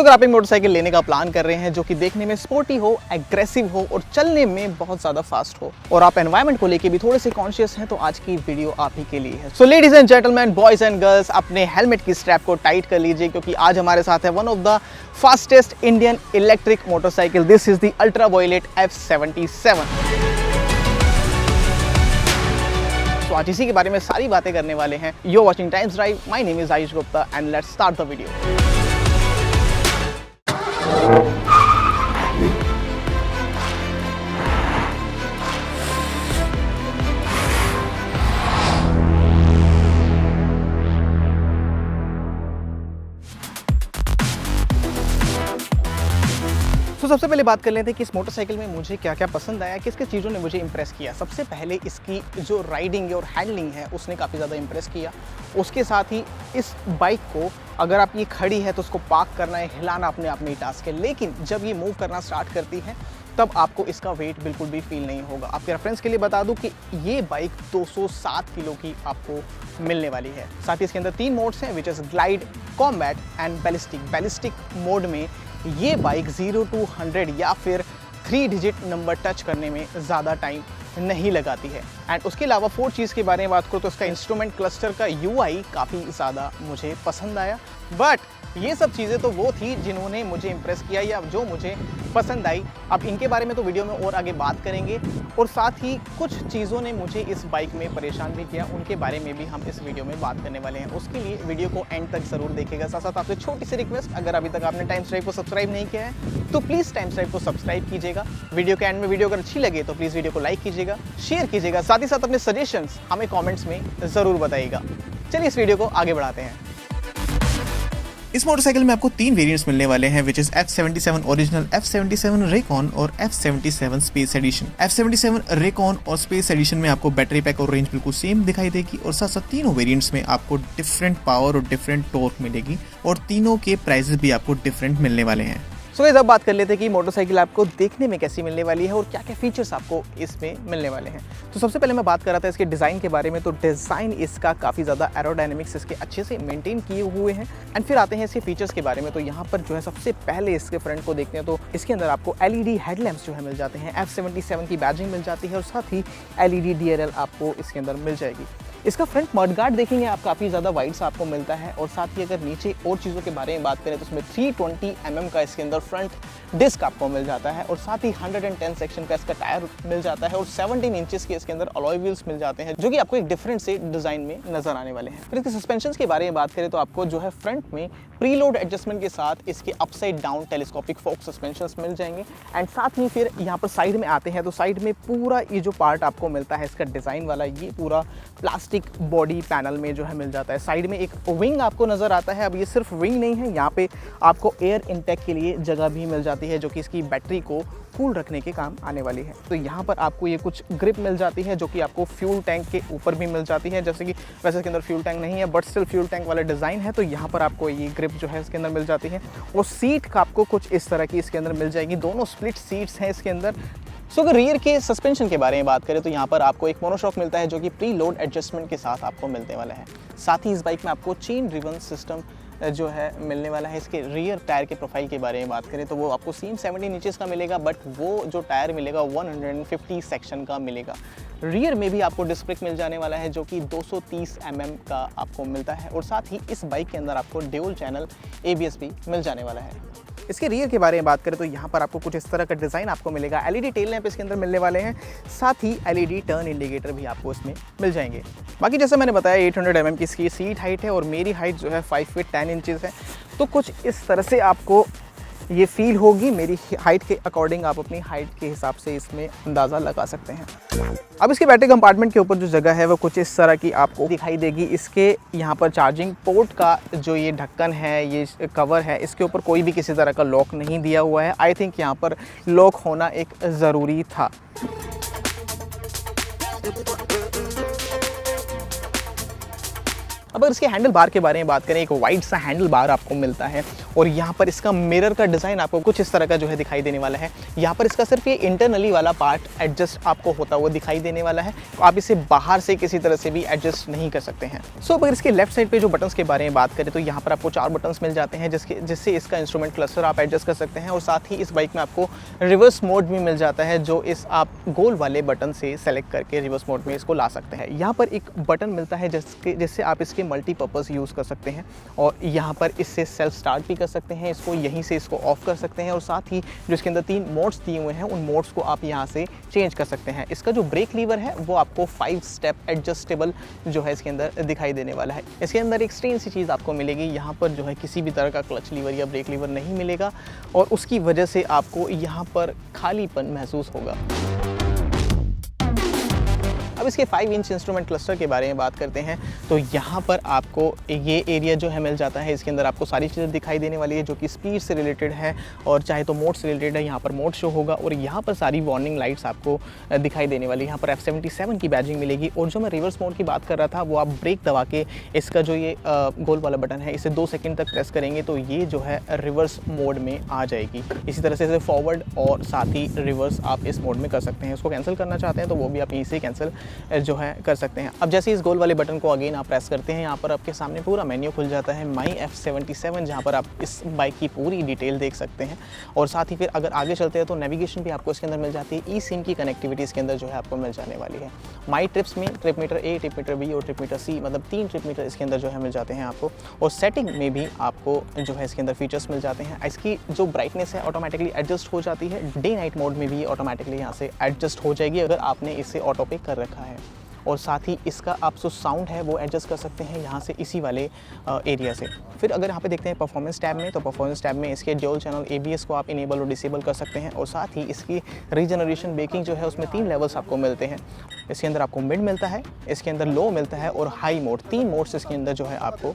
दोस्तों अगर आप एक मोटरसाइकिल लेने का प्लान कर रहे हैं जो कि देखने में स्पोर्टी हो, एग्रेसिव हो और चलने में बहुत ज़्यादा फास्ट हो और आप एनवायरनमेंट को लेके भी थोड़े से कॉन्शियस हैं, तो आज की वीडियो आप ही के लिए है। So ladies and gentlemen, boys and girls, अपने हेलमेट की स्ट्रैप को टाइट कर लीजिए क्योंकि आज हमारे साथ है one of the fastest Indian electric motorcycle. This is the Ultraviolette F77। तो आज इसी के बारे में सारी बातें करने वाले हैं। You are watching Times Drive, my name is Ayush Gupta and let's start the video. तो सबसे पहले बात कर लेते हैं कि इस मोटरसाइकिल में मुझे क्या क्या पसंद आया, किस किस चीज़ों ने मुझे इंप्रेस किया। सबसे पहले इसकी जो राइडिंग और हैंडलिंग है उसने काफ़ी ज़्यादा इंप्रेस किया। उसके साथ ही इस बाइक को अगर आप ये खड़ी है तो उसको पार्क करना है, हिलाना अपने आप में ही टास्क है, लेकिन जब ये मूव करना स्टार्ट करती है तब आपको इसका वेट बिल्कुल भी फील नहीं होगा। आपके रेफरेंस के लिए बता दूं कि ये बाइक 207 किलो की आपको मिलने वाली है। साथ ही इसके अंदर 3 मोड्स हैं, which is glide, combat and ballistic. Ballistic mode में ये बाइक 0 to 100 या फिर 3 डिजिट नंबर टच करने में ज़्यादा टाइम नहीं लगाती है। एंड उसके अलावा 4 चीज़ के बारे में बात करूँ तो इसका इंस्ट्रूमेंट क्लस्टर का UI काफ़ी ज़्यादा मुझे पसंद आया। बट ये सब चीज़ें तो वो थी जिन्होंने मुझे इंप्रेस किया या जो मुझे पसंद आई। अब इनके बारे में तो वीडियो में और आगे बात करेंगे, और साथ ही कुछ चीज़ों ने मुझे इस बाइक में परेशान भी किया, उनके बारे में भी हम इस वीडियो में बात करने वाले हैं। उसके लिए वीडियो को एंड तक ज़रूर देखिएगा। साथ साथ आपसे छोटी सी रिक्वेस्ट, अगर अभी तक आपने टाइम्स ड्राइव को सब्सक्राइब नहीं किया है तो प्लीज़ टाइम्स ड्राइव को सब्सक्राइब कीजिएगा। वीडियो के एंड में वीडियो अगर अच्छी लगे तो प्लीज़ वीडियो को लाइक कीजिएगा, शेयर कीजिएगा, साथ ही साथ अपने सजेशंस हमें कॉमेंट्स में ज़रूर बताइएगा। चलिए इस वीडियो को आगे बढ़ाते हैं। इस मोटरसाइकिल में आपको 3 वेरिएंट्स मिलने वाले हैं, which is F77 original, F77 Recon और F77 space edition. F77 Recon और स्पेस एडिशन में आपको बैटरी पैक और रेंज बिल्कुल सेम दिखाई देगी, और साथ साथ तीनों वेरिएंट्स में आपको डिफरेंट पावर और डिफरेंट टॉर्क मिलेगी, और तीनों के प्राइसेस भी आपको डिफरेंट मिलने वाले हैं। सो गाइस, अब बात कर लेते हैं कि मोटरसाइकिल आपको देखने में कैसी मिलने वाली है और क्या क्या फीचर्स आपको इसमें मिलने वाले हैं। तो सबसे पहले मैं बात कर रहा था इसके डिज़ाइन के बारे में। तो डिज़ाइन इसका काफ़ी ज़्यादा एरोडायनेमिक्स इसके अच्छे से मेंटेन किए हुए हैं। एंड फिर आते हैं इसके फीचर्स के बारे में। तो यहाँ पर जो है सबसे पहले इसके फ्रंट को देखते हैं तो इसके अंदर आपको LED हेडलैम्प्स जो है मिल जाते हैं, F77 की बैजिंग मिल जाती है, और साथ ही LED DRL आपको इसके अंदर मिल जाएगी। इसका फ्रंट मडगार्ड देखेंगे आप, काफ़ी ज़्यादा वाइड सा आपको मिलता है। और साथ ही अगर नीचे और चीज़ों के बारे में बात करें तो उसमें 320 mm का इसके अंदर फ्रंट डिस्क आपको मिल जाता है, और साथ ही 110 सेक्शन का इसका टायर मिल जाता है, और 17 इंचेस के इसके अंदर अलॉय व्हील्स मिल जाते हैं जो कि आपको एक डिफरेंट से डिज़ाइन में नजर आने वाले हैं। फिर इसके सस्पेंशन के बारे में बात करें तो आपको जो है फ्रंट में प्रीलोड एडजस्टमेंट के साथ इसके upside down telescopic fork suspension मिल जाएंगे। एंड साथ ही फिर यहाँ पर साइड में आते हैं तो साइड में पूरा ये जो पार्ट आपको मिलता है इसका डिज़ाइन वाला, ये पूरा प्लास्टिक बॉडी पैनल में जो है मिल जाता है। साइड में एक विंग आपको नज़र आता है। अब ये सिर्फ विंग नहीं है, यहाँ पे आपको एयर इनटेक के लिए जगह भी मिल जाती है जो कि इसकी बैटरी को कूल रखने के काम आने वाली है। तो यहाँ पर आपको ये कुछ ग्रिप मिल जाती है जो कि आपको फ्यूल टैंक के ऊपर भी मिल जाती है। जैसे कि वैसे इसके अंदर फ्यूल टैंक नहीं है बट स्टिल फ्यूल टैंक वाला डिज़ाइन है, तो यहाँ पर आपको ये ग्रिप जो है इसके अंदर मिल जाती है। और सीट का आपको कुछ इस तरह की इसके अंदर मिल जाएगी, दोनों स्प्लिट सीट्स हैं इसके अंदर। सो अगर रियर के सस्पेंशन के बारे में बात करें तो यहाँ पर आपको एक मोनोशॉक मिलता है जो कि प्री लोड एडजस्टमेंट के साथ आपको मिलने वाला है। साथ ही इस बाइक में आपको चेन ड्रिवन सिस्टम जो है मिलने वाला है। इसके रियर टायर के प्रोफाइल के बारे में बात करें तो वो आपको सेम 17 इंचेस का मिलेगा, बट वो जो टायर मिलेगा 150 सेक्शन का मिलेगा। रियर में भी आपको डिस्क ब्रेक मिल जाने वाला है जो कि 230 mm का आपको मिलता है, और साथ ही इस बाइक के अंदर आपको ड्यूल चैनल ABS भी मिल जाने वाला है। इसके रियर के बारे में बात करें तो यहाँ पर आपको कुछ इस तरह का डिज़ाइन आपको मिलेगा। LED टेल लैंप इसके अंदर मिलने वाले हैं, साथ ही LED टर्न इंडिकेटर भी आपको इसमें मिल जाएंगे। बाकी जैसे मैंने बताया 800 mm की इसकी सीट हाइट है, और मेरी हाइट जो है 5 फीट 10 इंचेस है। तो कुछ इस तरह से आपको ये फील होगी। मेरी हाइट के अकॉर्डिंग आप अपनी हाइट के हिसाब से इसमें अंदाज़ा लगा सकते हैं। अब इसके बैटरी कंपार्टमेंट के ऊपर जो जगह है वो कुछ इस तरह की आपको दिखाई देगी। इसके यहाँ पर चार्जिंग पोर्ट का जो ये ढक्कन है, ये कवर है, इसके ऊपर कोई भी किसी तरह का लॉक नहीं दिया हुआ है। आई थिंक यहाँ पर लॉक होना एक ज़रूरी था। अब अगर इसके हैंडल बार के बारे में बात करें, एक वाइड सा हैंडल बार आपको मिलता है और यहाँ पर इसका मिरर का डिज़ाइन आपको कुछ इस तरह का जो है दिखाई देने वाला है। यहाँ पर इसका सिर्फ ये इंटरनली वाला पार्ट एडजस्ट आपको होता हुआ दिखाई देने वाला है, तो आप इसे बाहर से किसी तरह से भी एडजस्ट नहीं कर सकते हैं। सो अगर इसके लेफ्ट साइड पे जो बटन्स के बारे में बात करें तो यहाँ पर आपको 4 बटन्स मिल जाते हैं जिससे इसका इंस्ट्रूमेंट क्लस्टर आप एडजस्ट कर सकते हैं और साथ ही इस बाइक में आपको रिवर्स मोड भी मिल जाता है, जो इस आप गोल वाले बटन से सेलेक्ट करके रिवर्स मोड में इसको ला सकते हैं। यहाँ पर एक बटन मिलता है जिससे आप इसके मल्टीपर्पज़ यूज़ कर सकते हैं और यहाँ पर इससे सेल्फ स्टार्ट भी कर सकते हैं, इसको यहीं से इसको ऑफ कर सकते हैं और साथ ही जो इसके अंदर 3 मोड्स दिए हुए हैं उन मोड्स को आप यहाँ से चेंज कर सकते हैं। इसका जो ब्रेक लीवर है वो आपको 5 स्टेप एडजस्टेबल जो है इसके अंदर दिखाई देने वाला है। इसके अंदर एक स्ट्रेन सी चीज़ आपको मिलेगी, यहाँ पर जो है किसी भी तरह का क्लच लीवर या ब्रेक लीवर नहीं मिलेगा और उसकी वजह से आपको यहाँ पर खालीपन महसूस होगा। अब इसके 5 इंच इंस्ट्रूमेंट क्लस्टर के बारे में बात करते हैं तो यहाँ पर आपको ये एरिया जो है मिल जाता है। इसके अंदर आपको सारी चीज़ें दिखाई देने वाली है जो कि स्पीड से रिलेटेड है और चाहे तो मोड से रिलेटेड है। यहाँ पर मोड शो होगा और यहाँ पर सारी वार्निंग लाइट्स आपको दिखाई देने वाली है। यहाँ पर F77 की बैजिंग मिलेगी और जो मैं रिवर्स मोड की बात कर रहा था वो आप ब्रेक दबा के इसका जो ये गोल वाला बटन है इसे 2 सेकेंड तक प्रेस करेंगे तो ये जो है रिवर्स मोड में आ जाएगी। इसी तरह से इसे फॉरवर्ड और साथ ही रिवर्स आप इस मोड में कर सकते हैं। इसको कैंसिल करना चाहते हैं तो वो भी आप यहीं से कैंसिल जो है कर सकते हैं। अब जैसे इस गोल वाले बटन को अगेन आप प्रेस करते हैं, यहाँ पर आपके सामने पूरा मेन्यू खुल जाता है माई F77, जहाँ पर आप इस बाइक की पूरी डिटेल देख सकते हैं और साथ ही फिर अगर आगे चलते हैं तो नेविगेशन भी आपको इसके अंदर मिल जाती है। ई सिम की कनेक्टिविटी इसके अंदर जो है आपको मिल जाने वाली है। माई ट्रिप्स में ट्रिप मीटर ए, ट्रिप मीटर बी और ट्रिप मीटर सी, मतलब 3 ट्रिप मीटर इसके अंदर जो है मिल जाते हैं आपको और सेटिंग में भी आपको जो है इसके अंदर फीचर्स मिल जाते हैं। इसकी जो ब्राइटनेस है ऑटोमेटिकली एडजस्ट हो जाती है, डे नाइट मोड में भी ऑटोमेटिकली यहाँ से एडजस्ट हो जाएगी अगर आपने इसे ऑटो पे कर रखा है और साथ ही इसका आप जो साउंड है वो एडजस्ट कर सकते हैं यहाँ से इसी वाले एरिया से। फिर अगर यहाँ पे देखते हैं परफॉर्मेंस टैब में, तो परफॉर्मेंस टैब में इसके ड्यूल चैनल ABS को आप इनेबल और डिसेबल कर सकते हैं और साथ ही इसकी रीजनरेशन ब्रेकिंग जो है उसमें 3 लेवल्स आपको मिलते हैं। इसके अंदर आपको मिड मिलता है, इसके अंदर लो मिलता है और हाई मोड, 3 मोड्स इसके अंदर जो है आपको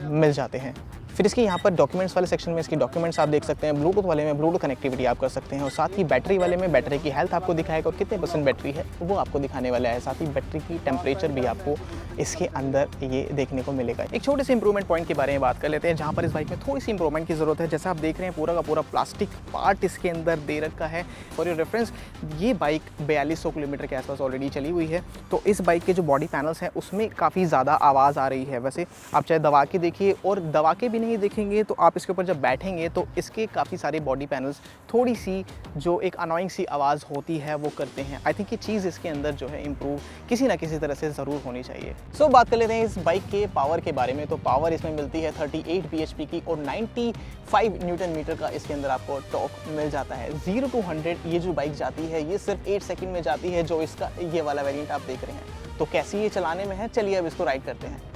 मिल जाते हैं। फिर इसके यहाँ पर डॉक्यूमेंट्स वाले सेक्शन में इसकी डॉक्यूमेंट्स आप देख सकते हैं। ब्लूटूथ वाले में ब्लूटूथ कनेक्टिविटी आप कर सकते हैं और साथ ही बैटरी वाले में बैटरी की हेल्थ आपको दिखाएगा और कितने % बैटरी है वो आपको दिखाने वाला है। साथ ही बैटरी की टेम्परेचर भी आपको इसके अंदर ये देखने को मिलेगा। एक छोटे से इंप्रूवमेंट पॉइंट के बारे में बात कर लेते हैं जहाँ पर इस बाइक में थोड़ी सी इंप्रूवमेंट की ज़रूरत है। जैसा आप देख रहे हैं पूरा का पूरा प्लास्टिक पार्ट इसके अंदर दे रखा है। फॉर योर रेफरेंस ये बाइक 4200 किलोमीटर के आसपास ऑलरेडी चली हुई है, तो इस बाइक के जो बॉडी पैनल्स हैं उसमें काफ़ी ज़्यादा आवाज़ आ रही है। वैसे आप चाहे दबा के देखिए और दबा के भी नहीं देखेंगे तो आप इसके ऊपर जब बैठेंगे तो इसके काफ़ी सारे बॉडी पैनल्स थोड़ी सी जो एक अनोइंग सी आवाज़ होती है वो करते हैं। आई थिंक ये चीज़ इसके अंदर जो है इम्प्रूव किसी ना किसी तरह से ज़रूर होनी चाहिए। सो बात कर लेते हैं इस बाइक के पावर के बारे में। तो पावर इसमें मिलती है 38 bhp की और 95 न्यूटन मीटर का इसके अंदर आपको टॉर्क मिल जाता है। 0 to 100 ये जो बाइक जाती है ये सिर्फ 8 सेकेंड में जाती है, जो इसका ये वाला वेरिएंट आप देख रहे हैं। तो कैसी ये चलाने में है, चलिए अब इसको राइड करते हैं।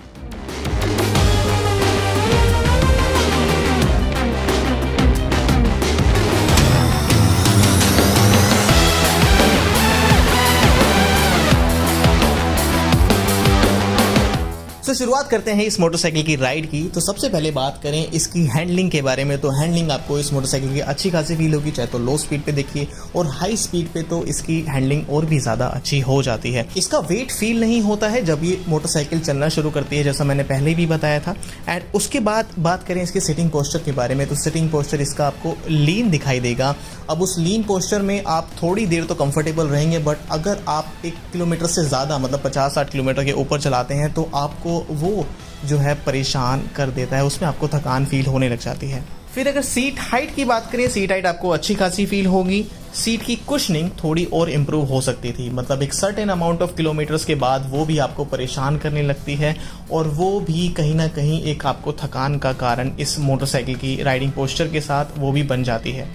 तो शुरुआत करते हैं इस मोटरसाइकिल की राइड की। तो सबसे पहले बात करें इसकी हैंडलिंग के बारे में, तो हैंडलिंग आपको इस मोटरसाइकिल की अच्छी खासी फील होगी, चाहे तो लो स्पीड पे देखिए और हाई स्पीड पे तो इसकी हैंडलिंग और भी ज़्यादा अच्छी हो जाती है। इसका वेट फील नहीं होता है जब ये मोटरसाइकिल चलना शुरू करती है, जैसा मैंने पहले भी बताया था। एंड उसके बाद बात करें इसके सिटिंग पोस्चर के बारे में, तो सिटिंग पोस्चर इसका आपको लीन दिखाई देगा। अब उस लीन पोस्चर में आप थोड़ी देर तो कंफर्टेबल रहेंगे, बट अगर आप 1 किलोमीटर से ज़्यादा मतलब 50-60 किलोमीटर के ऊपर चलाते हैं तो आपको वो जो है परेशान कर देता है, उसमें आपको थकान फील होने लग जाती है। फिर अगर सीट हाइट की बात करें, सीट हाइट आपको अच्छी खासी फील होगी। सीट की कुशनिंग थोड़ी और इम्प्रूव हो सकती थी, मतलब एक सर्टेन अमाउंट ऑफ किलोमीटर्स के बाद वो भी आपको परेशान करने लगती है और वो भी कहीं ना कहीं एक आपको थकान का कारण इस मोटरसाइकिल की राइडिंग पोस्चर के साथ वो भी बन जाती है।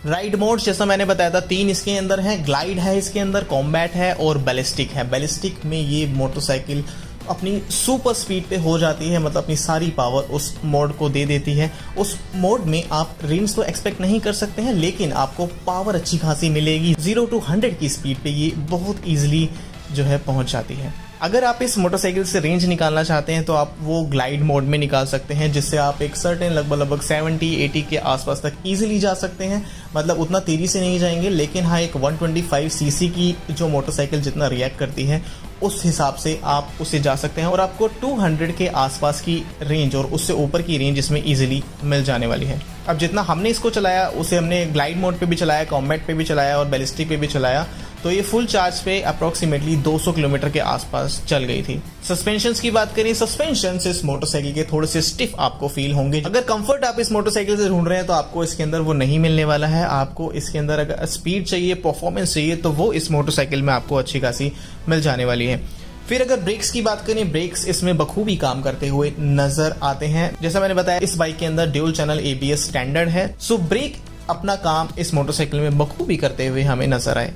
राइड मोड्स जैसा मैंने बताया था 3 इसके अंदर हैं। ग्लाइड है इसके अंदर, कॉम्बैट है और बैलिस्टिक है। बैलिस्टिक में ये मोटरसाइकिल अपनी सुपर स्पीड पे हो जाती है, मतलब अपनी सारी पावर उस मोड को दे देती है। उस मोड में आप रेंज तो एक्सपेक्ट नहीं कर सकते हैं, लेकिन आपको पावर अच्छी खासी मिलेगी। 0 to 100 की स्पीड पे ये बहुत ईजिली जो है पहुंच जाती है। अगर आप इस मोटरसाइकिल से रेंज निकालना चाहते हैं तो आप वो ग्लाइड मोड में निकाल सकते हैं, जिससे आप एक सर्टेन लगभग 70-80 के आसपास तक इजीली जा सकते हैं। मतलब उतना तेजी से नहीं जाएंगे, लेकिन हाँ एक 125 सीसी की जो मोटरसाइकिल जितना रिएक्ट करती है उस हिसाब से आप उससे जा सकते हैं और आपको 200 के आसपास की रेंज और उससे ऊपर की रेंज इसमें इजीली मिल जाने वाली है। अब जितना हमने इसको चलाया उसे हमने ग्लाइड मोड पे भी चलाया, कॉम्बैट पे भी चलाया और बैलिस्टिक पे भी चलाया, तो ये फुल चार्ज पे अप्रोक्सीमेटली 200 किलोमीटर के आसपास चल गई थी। सस्पेंशंस की बात करें, सस्पेंशंस इस मोटरसाइकिल के थोड़े से स्टिफ आपको फील होंगे। अगर कंफर्ट आप इस मोटरसाइकिल से ढूंढ रहे हैं तो आपको इसके अंदर वो नहीं मिलने वाला है। आपको इसके अंदर अगर स्पीड चाहिए, परफॉर्मेंस चाहिए, तो वो इस मोटरसाइकिल में आपको अच्छी खासी मिल जाने वाली है। फिर अगर ब्रेक्स की बात करें, ब्रेक्स इसमें बखूबी काम करते हुए नजर आते हैं। जैसा मैंने बताया, इस बाइक के अंदर ड्यूल चैनल ABS स्टैंडर्ड है, सो ब्रेक अपना काम इस मोटरसाइकिल में बखूबी करते हुए हमें नजर आए।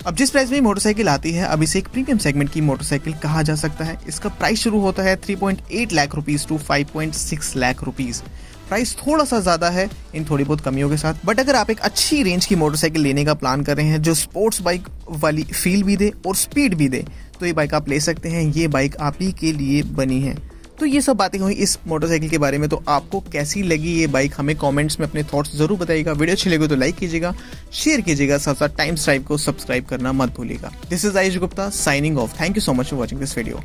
अब जिस प्राइस में मोटरसाइकिल आती है, अब इसे एक प्रीमियम सेगमेंट की मोटरसाइकिल कहा जा सकता है। इसका प्राइस शुरू होता है 3.8 lakh rupees to 5.6 lakh rupees. Price थोड़ा सा ज़्यादा है इन थोड़ी बहुत कमियों के साथ, बट अगर आप एक अच्छी रेंज की मोटरसाइकिल लेने का प्लान कर रहे हैं जो स्पोर्ट्स बाइक वाली फील भी दे और स्पीड भी दे, तो ये बाइक आप ले सकते हैं। ये बाइक आप ही के लिए बनी है। तो ये सब बातें हुई इस मोटरसाइकिल के बारे में। तो आपको कैसी लगी ये बाइक, हमें कमेंट्स में अपने थॉट्स जरूर बताइएगा। वीडियो अच्छी लगे तो लाइक कीजिएगा, शेयर कीजिएगा, साथ साथ टाइम्स ड्राइव को सब्सक्राइब करना मत भूलिएगा। This is Ayush Gupta signing off. Thank you so much for watching this video.